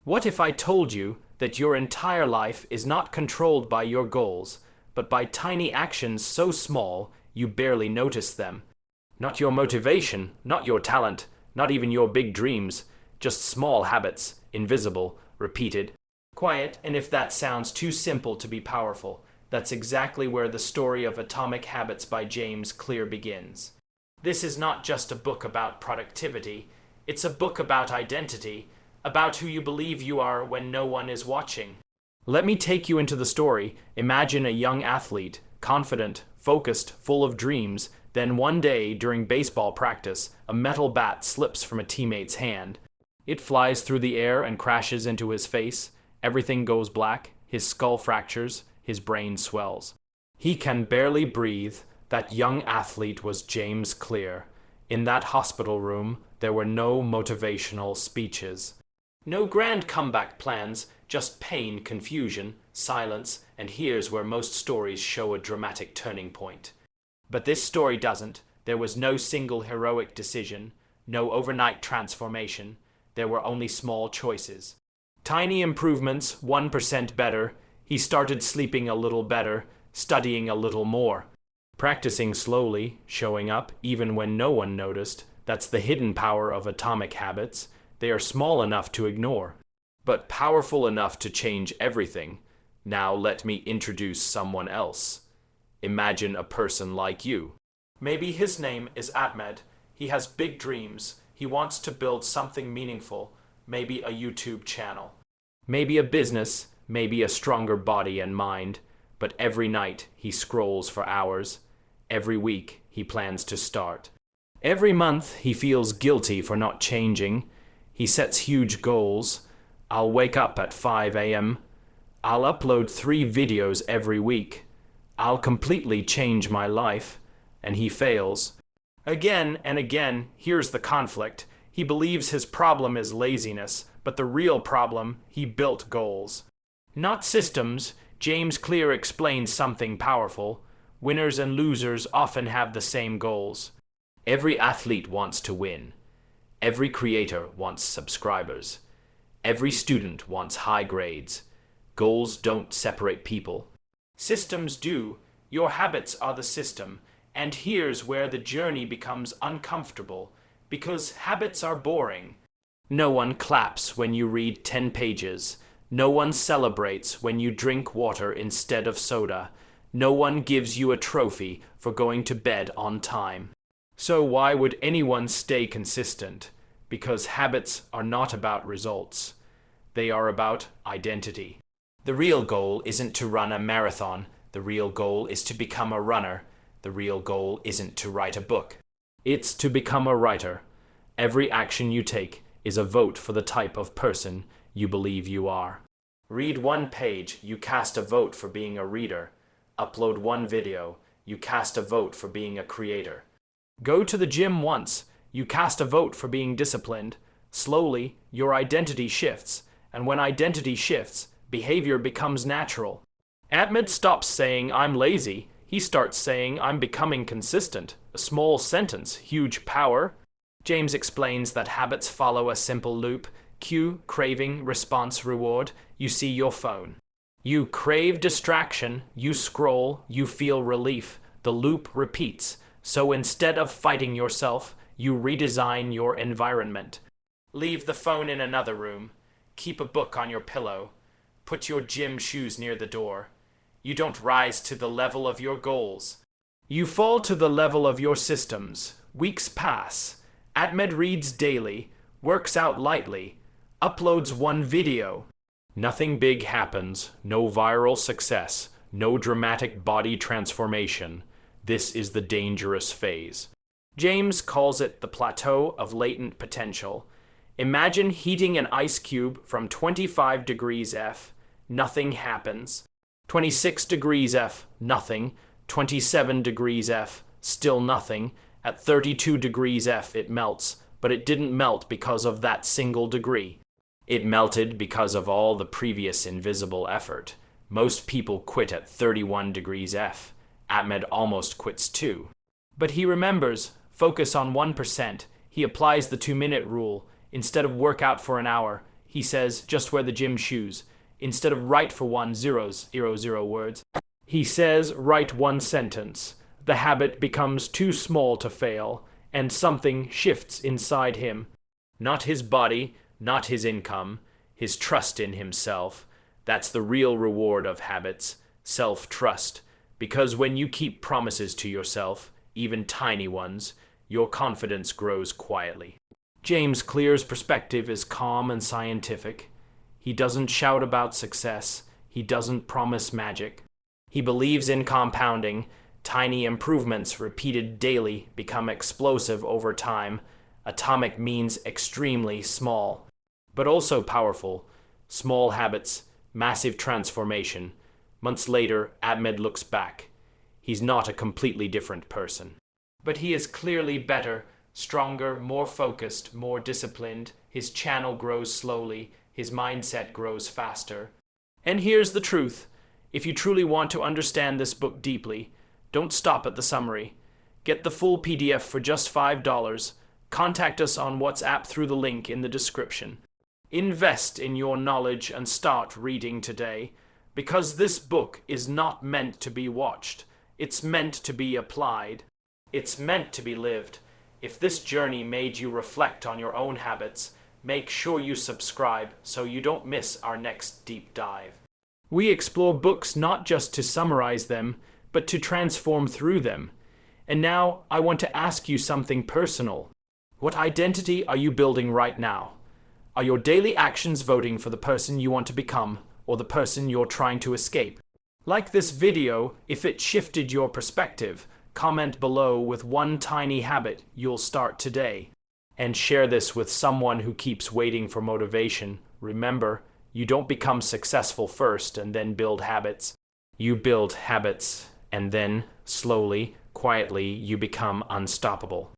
What if I told you that your entire life is not controlled by your goals, but by tiny actions so small you barely notice them? Not your motivation, not your talent, not even your big dreams, just small habits, invisible, repeated, quiet. And if that sounds too simple to be powerful, that's exactly where the story of Atomic Habits by James Clear begins. This is not just a book about productivity, it's a book about identity, about who you believe you are when no one is watching. Let me take you into the story. Imagine a young athlete, confident, focused, full of dreams. Then one day, during baseball practice, a metal bat slips from a teammate's hand. It flies through the air and crashes into his face. Everything goes black, his skull fractures, his brain swells. He can barely breathe. That young athlete was James Clear. In that hospital room, there were no motivational speeches. No grand comeback plans, just pain, confusion, silence, and here's where most stories show a dramatic turning point. But this story doesn't. There was no single heroic decision, no overnight transformation. There were only small choices. Tiny improvements, 1% better. He started sleeping a little better, studying a little more. Practicing slowly, showing up even when no one noticed. That's the hidden power of atomic habits. They are small enough to ignore, but powerful enough to change everything. Now let me introduce someone else. Imagine a person like you. Maybe his name is Ahmed. He has big dreams. He wants to build something meaningful, maybe a YouTube channel. Maybe a business, maybe a stronger body and mind. But every night he scrolls for hours. Every week he plans to start. Every month he feels guilty for not changing. He sets huge goals. I'll wake up at 5 a.m. I'll upload 3 videos every week. I'll completely change my life. And he fails. Again and again. Here's the conflict. He believes his problem is laziness, but the real problem, he built goals. Not systems. James Clear explains something powerful. Winners and losers often have the same goals. Every athlete wants to win. Every creator wants subscribers. Every student wants high grades. Goals don't separate people. Systems do. Your habits are the system. And here's where the journey becomes uncomfortable, because habits are boring. No one claps when you read 10 pages. No one celebrates when you drink water instead of soda. No one gives you a trophy for going to bed on time. So why would anyone stay consistent? Because habits are not about results. They are about identity. The real goal isn't to run a marathon. The real goal is to become a runner. The real goal isn't to write a book. It's to become a writer. Every action you take is a vote for the type of person you believe you are. Read 1 page, you cast a vote for being a reader. Upload 1 video, you cast a vote for being a creator. Go to the gym once, you cast a vote for being disciplined. Slowly, your identity shifts, and when identity shifts, behavior becomes natural. Ahmed stops saying, "I'm lazy." He starts saying, "I'm becoming consistent." A small sentence, huge power. James explains that habits follow a simple loop. Cue, craving, response, reward. You see your phone. You crave distraction, you scroll, you feel relief. The loop repeats. So instead of fighting yourself, you redesign your environment. Leave the phone in another room. Keep a book on your pillow. Put your gym shoes near the door. You don't rise to the level of your goals. You fall to the level of your systems. Weeks pass. Ahmed reads daily, works out lightly, uploads 1 video. Nothing big happens, no viral success, no dramatic body transformation. This is the dangerous phase. James calls it the Plateau of Latent Potential. Imagine heating an ice cube from 25 degrees F. Nothing happens. 26 degrees F, nothing. 27 degrees F, still nothing. At 32 degrees F, it melts, but it didn't melt because of that single degree. It melted because of all the previous invisible effort. Most people quit at 31 degrees F. Ahmed almost quits too. But he remembers, focus on 1%. He applies the 2-minute rule. Instead of work out for an hour, he says, just wear the gym shoes. Instead of write for 1,000 words, he says write one sentence. The habit becomes too small to fail, and something shifts inside him. Not his body, not his income, his trust in himself. That's the real reward of habits, self-trust. Because when you keep promises to yourself, even tiny ones, your confidence grows quietly. James Clear's perspective is calm and scientific. He doesn't shout about success. He doesn't promise magic. He believes in compounding. Tiny improvements repeated daily become explosive over time. Atomic means extremely small, but also powerful. Small habits, massive transformation. Months later, Ahmed looks back. He's not a completely different person. But he is clearly better, stronger, more focused, more disciplined. His channel grows slowly. His mindset grows faster. And here's the truth. If you truly want to understand this book deeply, don't stop at the summary. Get the full PDF for just $5. Contact us on WhatsApp through the link in the description. Invest in your knowledge and start reading today, because this book is not meant to be watched. It's meant to be applied. It's meant to be lived. If this journey made you reflect on your own habits, make sure you subscribe so you don't miss our next deep dive. We explore books not just to summarize them, but to transform through them. And now I want to ask you something personal. What identity are you building right now? Are your daily actions voting for the person you want to become, or the person you're trying to escape? Like this video, if it shifted your perspective, comment below with one tiny habit you'll start today. And share this with someone who keeps waiting for motivation. Remember, you don't become successful first and then build habits. You build habits, and then, slowly, quietly, you become unstoppable.